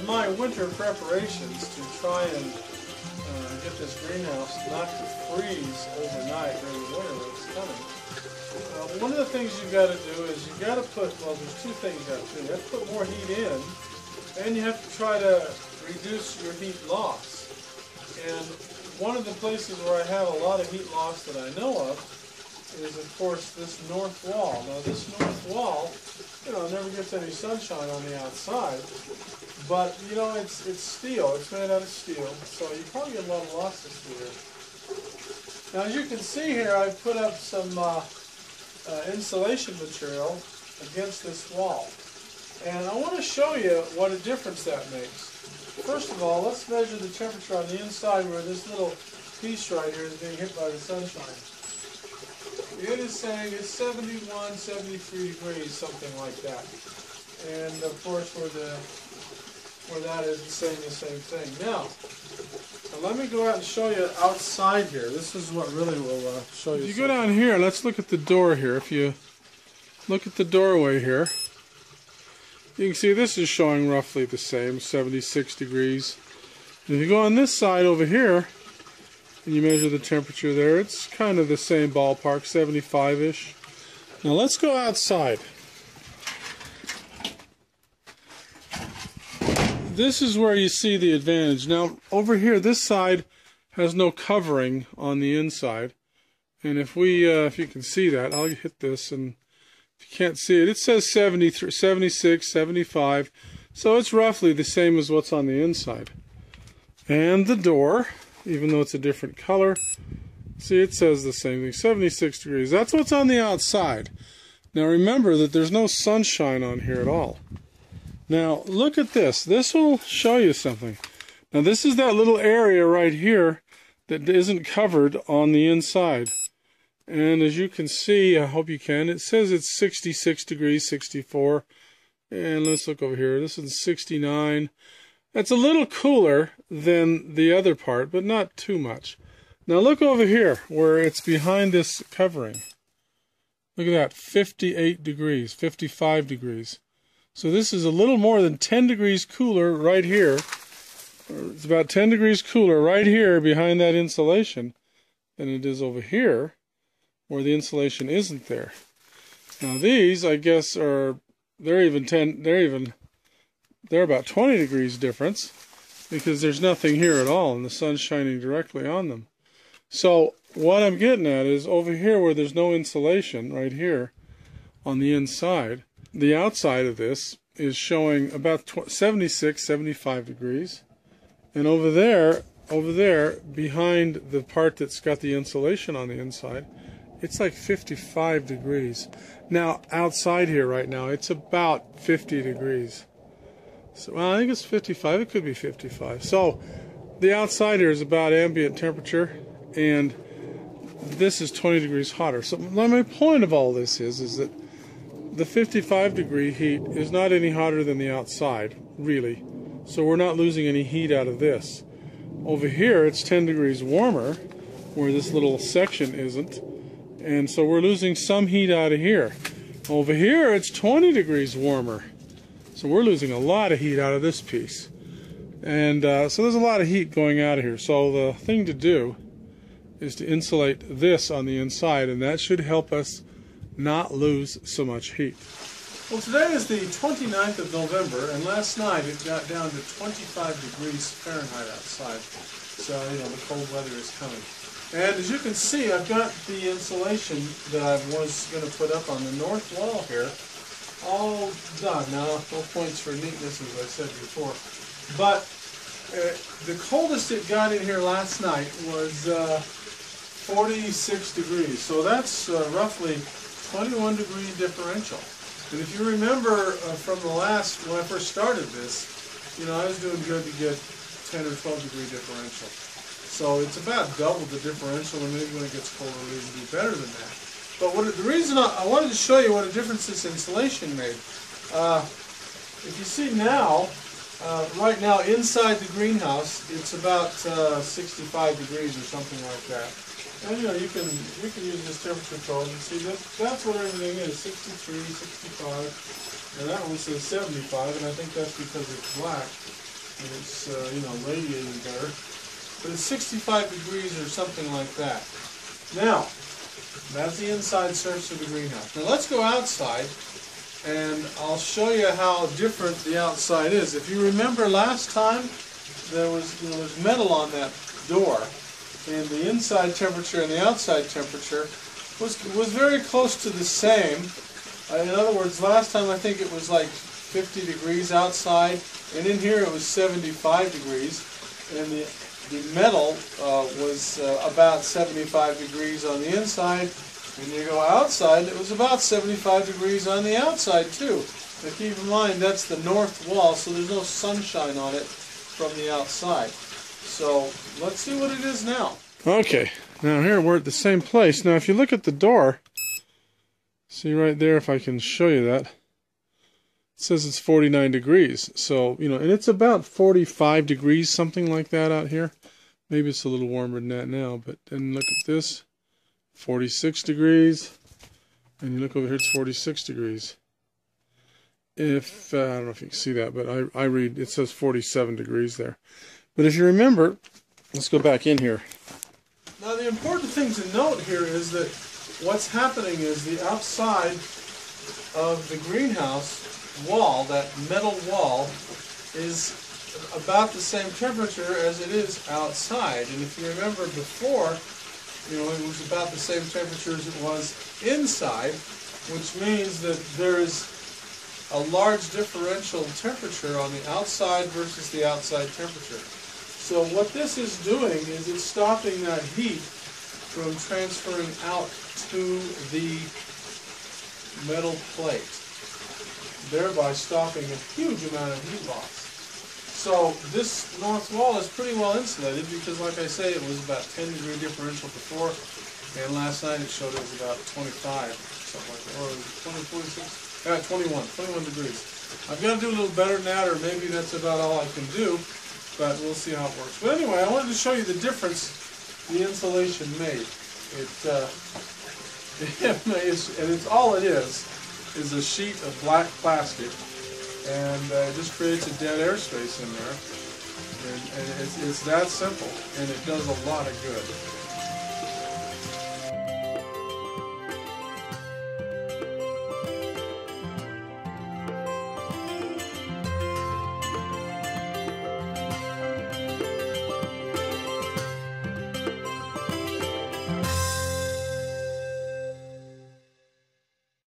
of my winter preparations to try and get this greenhouse not to freeze overnight during the winter when it's coming. One of the things you've got to do is you've got to put, well, there's two things you have to do. You have to put more heat in, and you have to try to reduce your heat loss. And one of the places where I have a lot of heat loss that I know of is, of course, this north wall. Now, this north wall, never gets any sunshine on the outside, but, it's steel. It's made out of steel, so you probably get a lot of losses through here. Now, as you can see here, I've put up some insulation material against this wall. And I want to show you what a difference that makes. First of all, let's measure the temperature on the inside where this little piece right here is being hit by the sunshine. It is saying it's 71, 73 degrees, something like that. And of course, where that is, it's saying the same thing. Now let me go out and show you outside here. This is what really will show you. If you go down here, let's look at the door here. If you look at the doorway here, you can see this is showing roughly the same, 76 degrees. And if you go on this side over here, and you measure the temperature there, it's kind of the same ballpark, 75-ish. Now let's go outside. This is where you see the advantage. Now over here, this side has no covering on the inside. And if you can see that, I'll hit this, and if you can't see it, it says 73, 76, 75. So it's roughly the same as what's on the inside. And the door, even though it's a different color, see, it says the same thing, 76 degrees. That's what's on the outside. Now remember that there's no sunshine on here at all. Now look at this. This will show you something. Now this is that little area right here that isn't covered on the inside. And as you can see, I hope you can, it says it's 66 degrees, 64. And let's look over here. This is 69. That's a little cooler than the other part, but not too much. Now look over here where it's behind this covering. Look at that, 58 degrees, 55 degrees. So this is a little more than 10 degrees cooler right here. It's about 10 degrees cooler right here behind that insulation than it is over here where the insulation isn't there. Now these, I guess, they're about 20 degrees difference because there's nothing here at all and the sun's shining directly on them. So what I'm getting at is over here where there's no insulation, right here on the inside, the outside of this is showing about 76, 75 degrees. And over there, behind the part that's got the insulation on the inside, it's like 55 degrees. Now, outside here right now, it's about 50 degrees. So, well, I think it's 55. It could be 55. So, the outside here is about ambient temperature, and this is 20 degrees hotter. So, my point of all this is that the 55 degree heat is not any hotter than the outside, really. So, we're not losing any heat out of this. Over here, it's 10 degrees warmer, where this little section isn't. And so we're losing some heat out of here. Over here, it's 20 degrees warmer. So we're losing a lot of heat out of this piece. And so there's a lot of heat going out of here. So the thing to do is to insulate this on the inside, and that should help us not lose so much heat. Well, today is the 29th of November, and last night it got down to 25 degrees Fahrenheit outside. So, the cold weather is coming. And as you can see, I've got the insulation that I was going to put up on the north wall here all done. Now, no points for neatness, as I said before. But the coldest it got in here last night was 46 degrees. So that's roughly 21 degree differential. And if you remember from when I first started this, I was doing good to get 10 or 12 degree differential. So it's about double the differential, and maybe when it gets colder, we can do better than that. But the reason I wanted to show you what a difference this insulation made. If you see now, right now inside the greenhouse, it's about 65 degrees or something like that. And we can use this temperature probe and see that's what everything is, 63, 65, and that one says 75, and I think that's because it's black. and it's radiating better. But it's 65 degrees or something like that. Now, that's the inside surface of the greenhouse. Now let's go outside, and I'll show you how different the outside is. If you remember last time, there's metal on that door, and the inside temperature and the outside temperature was very close to the same. In other words, last time I think it was like 50 degrees outside, and in here it was 75 degrees, and the metal was about 75 degrees on the inside. When you go outside, it was about 75 degrees on the outside too. Now keep in mind, that's the north wall, so there's no sunshine on it from the outside. So let's see what it is now. Okay, now here we're at the same place. Now if you look at the door, see right there, if I can show you that, it says it's 49 degrees. So, and it's about 45 degrees, something like that out here. Maybe it's a little warmer than that now, but then look at this, 46 degrees, and you look over here, it's 46 degrees. I don't know if you can see that, but I read, it says 47 degrees there. But if you remember, let's go back in here. Now the important thing to note here is that what's happening is the outside of the greenhouse wall, that metal wall, is about the same temperature as it is outside. And if you remember before, it was about the same temperature as it was inside, which means that there is a large differential temperature on the outside versus the outside temperature. So what this is doing is it's stopping that heat from transferring out to the metal plate, thereby stopping a huge amount of heat loss. So this north wall is pretty well insulated because, like I say, it was about 10 degree differential before, and last night it showed it was about 25, something like that, or 20, 26, 21 degrees. I've got to do a little better than that, or maybe that's about all I can do, but we'll see how it works. But anyway, I wanted to show you the difference the insulation made. And it's all it is a sheet of black plastic, and it just creates a dead airspace in there, and it's that simple, and it does a lot of good.